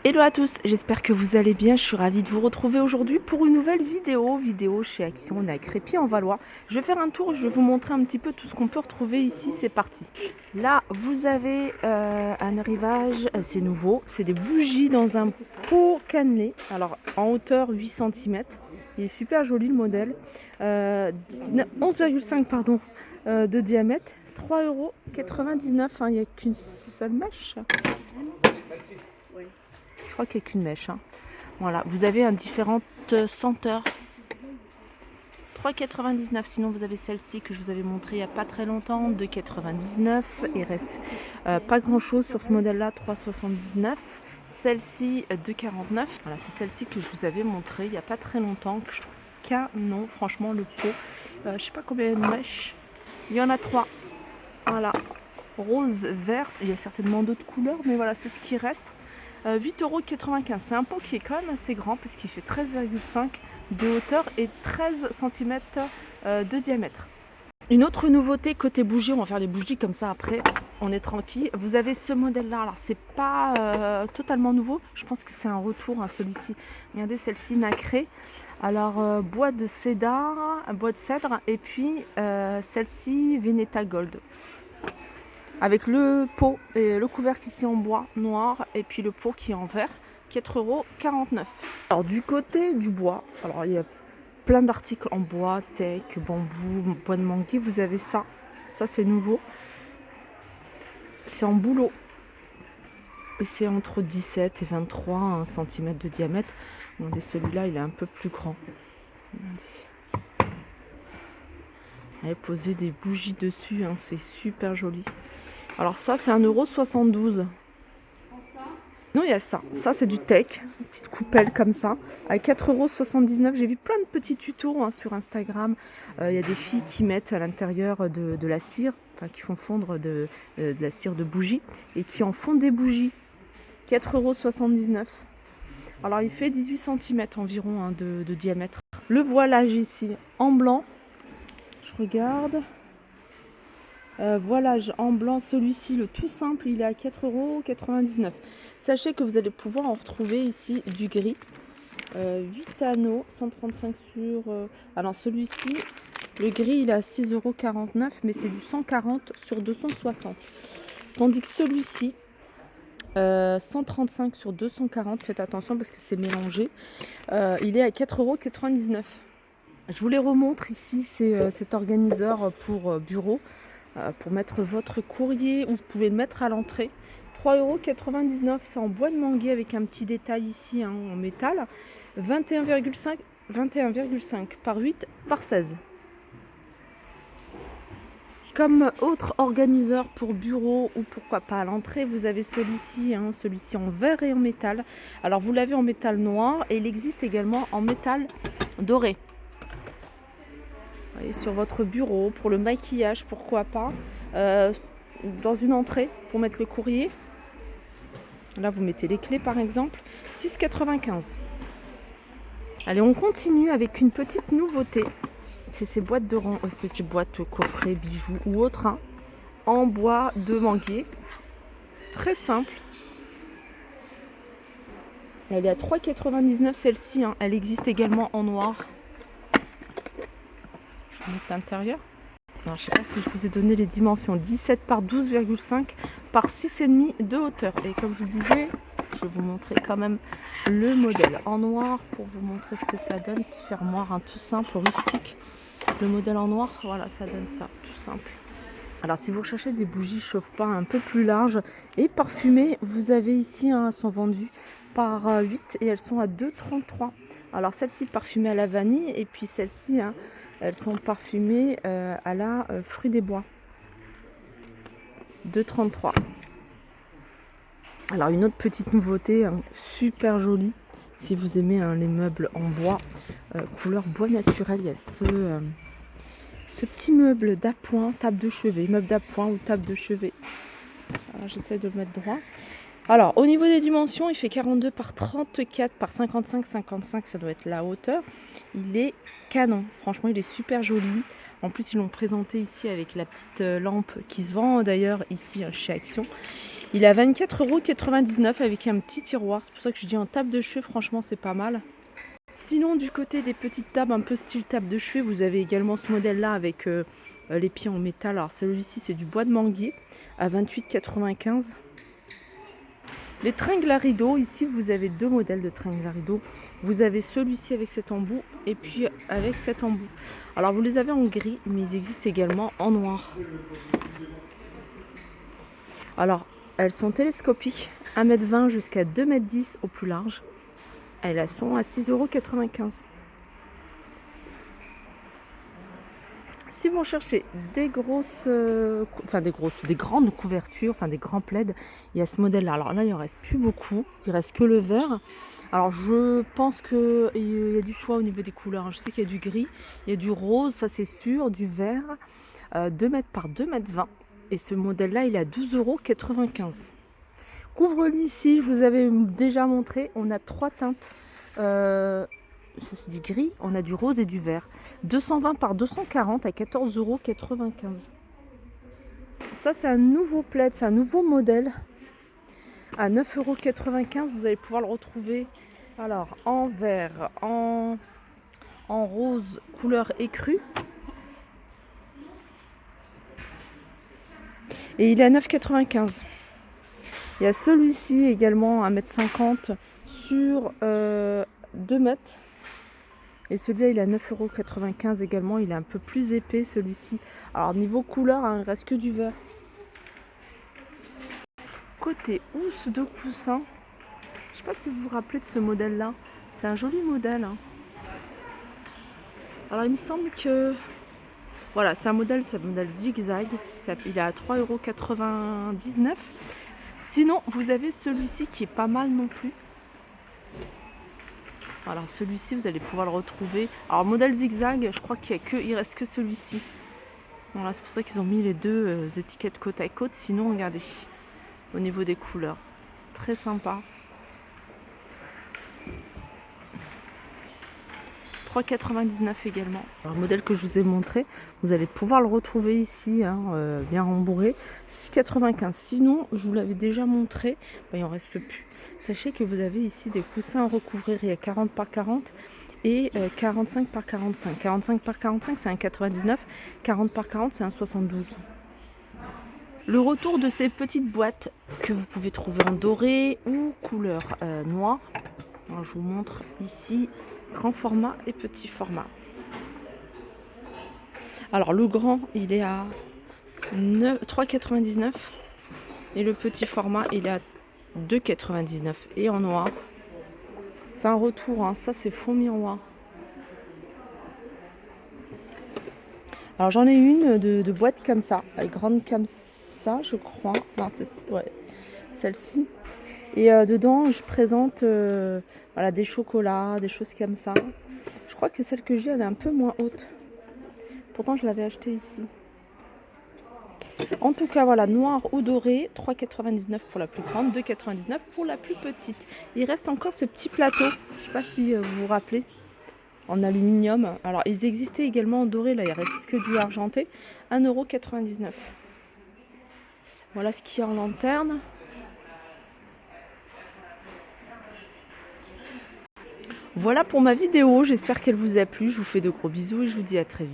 Hello à tous, j'espère que vous allez bien. Je suis ravie de vous retrouver aujourd'hui pour une nouvelle vidéo chez Action. On est à Crépy-en-Valois. Je vais faire un tour, je vais vous montrer un petit peu tout ce qu'on peut retrouver ici. C'est parti. Là, vous avez un arrivage assez nouveau. C'est des bougies dans un pot cannelé. Alors, en hauteur 8 cm. Il est super joli le modèle. 11,5 pardon, de diamètre. 3,99 €. Il n'y a qu'une seule mèche. Je crois qu'il n'y a qu'une mèche. Voilà, vous avez différentes senteurs. 3,99 €. Sinon, vous avez celle-ci que je vous avais montrée il n'y a pas très longtemps, 2,99 €. Il reste pas grand-chose sur ce modèle-là, 3,79 €. Celle-ci, 2,49 €. Voilà, c'est celle-ci que je vous avais montrée il n'y a pas très longtemps, que je trouve canon. Franchement, le pot, je sais pas combien il y a de mèches. Il y en a 3. Voilà, rose, vert. Il y a certainement d'autres couleurs, mais voilà, c'est ce qui reste. 8,95 €. C'est un pot qui est quand même assez grand parce qu'il fait 13,5 de hauteur et 13 cm de diamètre. Une autre nouveauté côté bougie, on va faire les bougies comme ça après, on est tranquille. Vous avez ce modèle-là, alors c'est pas totalement nouveau, je pense que c'est un retour celui-ci. Regardez celle-ci nacrée. Alors bois de cédar, bois de cèdre et puis celle-ci Veneta Gold. Avec le pot et le couvercle ici en bois noir et puis le pot qui est en verre, 4,49 €. Alors du côté du bois, alors il y a plein d'articles en bois, teak, bambou, bois de manguier, vous avez ça. Ça c'est nouveau. C'est en bouleau. Et c'est entre 17 et 23 cm de diamètre. Regardez, celui-là il est un peu plus grand. Allez, poser des bougies dessus, c'est super joli. Alors ça c'est 1,72 €. Non, il y a ça. Ça, c'est du teak. Une petite coupelle comme ça. À 4,79 €. J'ai vu plein de petits tutos sur Instagram. Il y a des filles qui mettent à l'intérieur de la cire, enfin qui font fondre de la cire de bougie et qui en font des bougies. 4,79 €. Alors, il fait 18 cm environ de diamètre. Le voilage ici en blanc. Je regarde. Voilage en blanc, celui-ci, le tout simple, il est à 4,99 €. Sachez que vous allez pouvoir en retrouver ici du gris. 8 anneaux, 135 sur... alors celui-ci, le gris, il est à 6,49 €, mais c'est du 140 sur 260. Tandis que celui-ci, 135 sur 240, faites attention parce que c'est mélangé, il est à 4,99 €. Je vous les remontre ici, c'est cet organiseur pour bureau. Pour mettre votre courrier, ou vous pouvez le mettre à l'entrée. 3,99 €, c'est en bois de manguier avec un petit détail ici en métal. 21,5 par 8 par 16. Comme autre organiseur pour bureau ou pourquoi pas à l'entrée, vous avez celui-ci, celui-ci en verre et en métal. Alors vous l'avez en métal noir et il existe également en métal doré. Voyez, sur votre bureau, pour le maquillage, pourquoi pas. Dans une entrée, pour mettre le courrier. Là, vous mettez les clés, par exemple. 6,95 €. Allez, on continue avec une petite nouveauté. C'est ces boîtes de rang, ces boîtes coffrets, bijoux ou autres, en bois de manguier. Très simple. Elle est à 3,99 € celle-ci. Elle existe également en noir. Je vous montre l'intérieur. Alors, je ne sais pas si je vous ai donné les dimensions. 17 par 12,5 par 6,5 de hauteur. Et comme je vous disais, je vais vous montrer quand même le modèle en noir pour vous montrer ce que ça donne. Petit fermoir tout simple, rustique. Le modèle en noir, voilà, ça donne ça, tout simple. Alors, si vous recherchez des bougies chauffe-pain un peu plus larges et parfumées, vous avez ici, elles sont vendues par 8 et elles sont à 2,33 €. Alors, celle-ci parfumée à la vanille et puis celle-ci, elles sont parfumées à la fruit des bois. 2,33 €. Alors, une autre petite nouveauté, super jolie. Si vous aimez les meubles en bois, couleur bois naturel, il y a ce petit meuble d'appoint, table de chevet, meuble d'appoint ou table de chevet. J'essaie de le mettre droit. Alors, au niveau des dimensions, il fait 42 par 34 par 55, 55, ça doit être la hauteur. Il est canon, franchement, il est super joli. En plus, ils l'ont présenté ici avec la petite lampe qui se vend d'ailleurs ici chez Action. Il est à 24,99 € avec un petit tiroir. C'est pour ça que je dis en table de chevet, franchement, c'est pas mal. Sinon, du côté des petites tables, un peu style table de chevet, vous avez également ce modèle-là avec les pieds en métal. Alors, celui-ci, c'est du bois de manguier à 28,95 €. Les tringles à rideaux, ici, vous avez deux modèles de tringles à rideaux. Vous avez celui-ci avec cet embout et puis avec cet embout. Alors, vous les avez en gris, mais ils existent également en noir. Alors, elles sont télescopiques, 1,20 m jusqu'à 2,10 m au plus large. Elles sont à 6,95 €. Si vous cherchez des grosses, des grandes couvertures, des grands plaids, il y a ce modèle-là. Alors là, il en reste plus beaucoup. Il reste que le vert. Alors je pense qu'il y a du choix au niveau des couleurs. Je sais qu'il y a du gris, il y a du rose, ça c'est sûr, du vert, 2 mètres par 2,20 m. Et ce modèle-là, il est à 12,95 €. Couvre-lit ici, je vous avais déjà montré, on a 3 teintes. Ça c'est du gris, on a du rose et du vert. 220 par 240 à 14,95 €. Ça c'est un nouveau plaid, c'est un nouveau modèle. À 9,95 €, vous allez pouvoir le retrouver alors en vert, en rose couleur écrue. Et il est à 9,95 €. Il y a celui-ci également à 1,50 m sur 2 mètres. Et celui-là, il est à 9,95 € également. Il est un peu plus épais, celui-ci. Alors, niveau couleur, il ne reste que du vert. Côté housse de coussin, je ne sais pas si vous vous rappelez de ce modèle-là. C'est un joli modèle. Hein. Alors, il me semble que... Voilà, c'est un modèle zigzag. Il est à 3,99 €. Sinon, vous avez celui-ci qui est pas mal non plus. Alors celui-ci, vous allez pouvoir le retrouver. Alors modèle zigzag, je crois il reste que celui-ci. Voilà, c'est pour ça qu'ils ont mis les deux étiquettes côte à côte. Sinon, regardez, au niveau des couleurs, très sympa. 3,99 € également. Alors, le modèle que je vous ai montré, vous allez pouvoir le retrouver ici, bien rembourré, 6,95 €. Sinon, je vous l'avais déjà montré, il n'en reste plus. Sachez que vous avez ici des coussins à recouvrir, il y a 40 par 40 et 45 par 45. 45 par 45, c'est un 99, 40 par 40, c'est un 72. Le retour de ces petites boîtes que vous pouvez trouver en doré ou couleur noire. Alors, je vous montre ici grand format et petit format. Alors le grand, il est à 3,99 € et le petit format, il est à 2,99 € et en noir. C'est un retour, hein. Ça c'est fond miroir. Alors j'en ai une de boîte comme ça, elle est grande comme ça, je crois. Non, c'est celle-ci. Et dedans, je présente voilà, des chocolats, des choses comme ça. Je crois que celle que j'ai, elle est un peu moins haute. Pourtant, je l'avais achetée ici. En tout cas, voilà, noir ou doré, 3,99 € pour la plus grande, 2,99 € pour la plus petite. Il reste encore ces petits plateaux, je ne sais pas si vous vous rappelez, en aluminium. Alors, ils existaient également en doré, là, il ne reste que du argenté, 1,99 €. Voilà ce qu'il y a en lanterne. Voilà pour ma vidéo, j'espère qu'elle vous a plu. Je vous fais de gros bisous et je vous dis à très vite.